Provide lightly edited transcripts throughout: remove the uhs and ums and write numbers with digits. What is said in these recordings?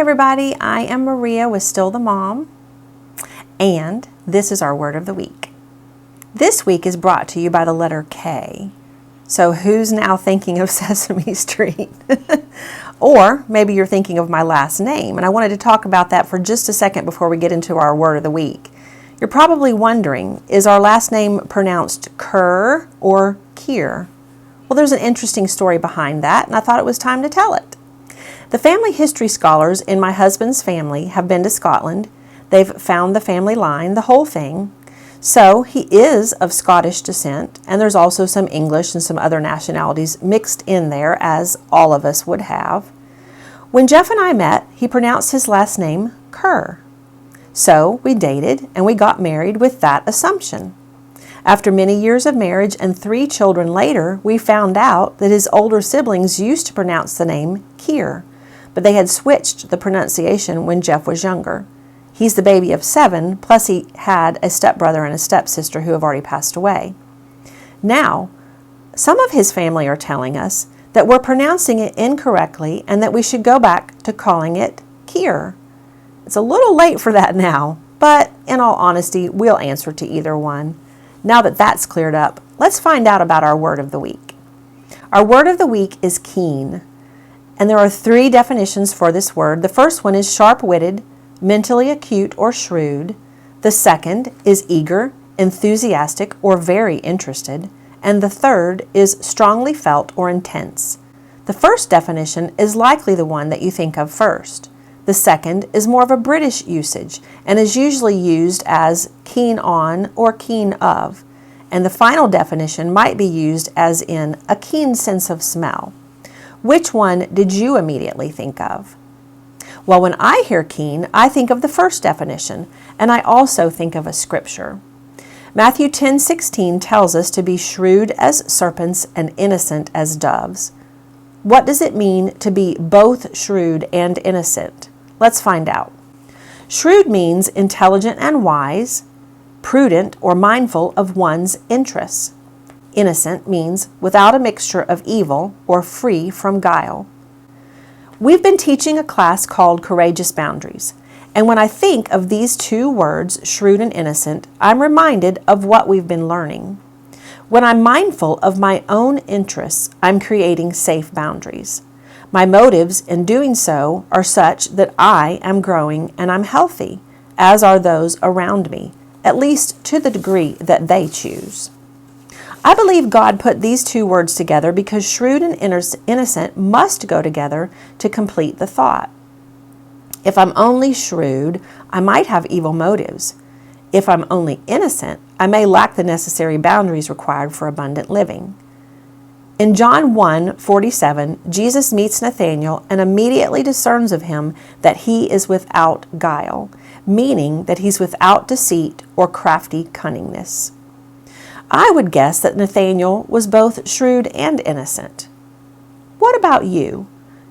everybody, I am Maria with Still the Mom, and this is our Word of the Week. This week is brought to you by the letter K. So who's now thinking of Sesame Street? Or maybe you're thinking of my last name, and I wanted to talk about that for just a second before we get into our Word of the Week. You're probably wondering, is our last name pronounced Kerr or Kier? Well, there's an interesting story behind that, and I thought it was time to tell it. The family history scholars in my husband's family have been to Scotland. They've found the family line, the whole thing. So he is of Scottish descent, and there's also some English and some other nationalities mixed in there, as all of us would have. When Jeff and I met, he pronounced his last name Kerr. So we dated and we got married with that assumption. After many years of marriage and 3 children later, we found out that his older siblings used to pronounce the name Kier, but they had switched the pronunciation when Jeff was younger. He's the baby of 7, plus he had a stepbrother and a stepsister who have already passed away. Now, some of his family are telling us that we're pronouncing it incorrectly and that we should go back to calling it Kier. It's a little late for that now, but in all honesty, we'll answer to either one. Now that that's cleared up, let's find out about our word of the week. Our word of the week is keen, and there are 3 definitions for this word. The first one is sharp-witted, mentally acute or shrewd. The second is eager, enthusiastic, or very interested. And the third is strongly felt or intense. The first definition is likely the one that you think of first. The second is more of a British usage and is usually used as keen on or keen of. And the final definition might be used as in a keen sense of smell. Which one did you immediately think of? Well, when I hear keen, I think of the first definition, and I also think of a scripture. Matthew 10:16 tells us to be shrewd as serpents and innocent as doves. What does it mean to be both shrewd and innocent? Let's find out. Shrewd means intelligent and wise, prudent or mindful of one's interests. Innocent means without a mixture of evil or free from guile. We've been teaching a class called Courageous Boundaries, and when I think of these 2 words, shrewd and innocent, I'm reminded of what we've been learning. When I'm mindful of my own interests, I'm creating safe boundaries. My motives in doing so are such that I am growing and I'm healthy, as are those around me, at least to the degree that they choose. I believe God put these 2 words together because shrewd and innocent must go together to complete the thought. If I'm only shrewd, I might have evil motives. If I'm only innocent, I may lack the necessary boundaries required for abundant living. In John 1:47, Jesus meets Nathanael and immediately discerns of him that he is without guile, meaning that he's without deceit or crafty cunningness. I would guess that Nathanael was both shrewd and innocent. What about you?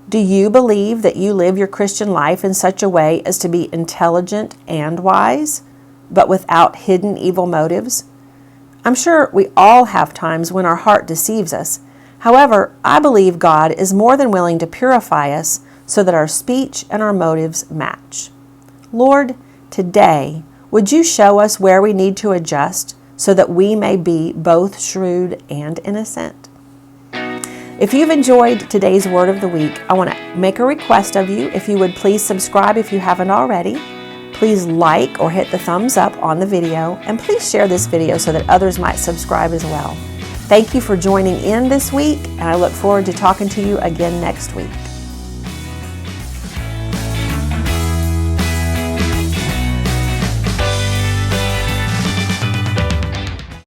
Do you believe that you live your Christian life in such a way as to be intelligent and wise, but without hidden evil motives? I'm sure we all have times when our heart deceives us. However, I believe God is more than willing to purify us so that our speech and our motives match. Lord, today, would you show us where we need to adjust so that we may be both shrewd and innocent? If you've enjoyed today's Word of the Week, I want to make a request of you. If you would please subscribe if you haven't already. Please like or hit the thumbs up on the video, and please share this video so that others might subscribe as well. Thank you for joining in this week, and I look forward to talking to you again next week.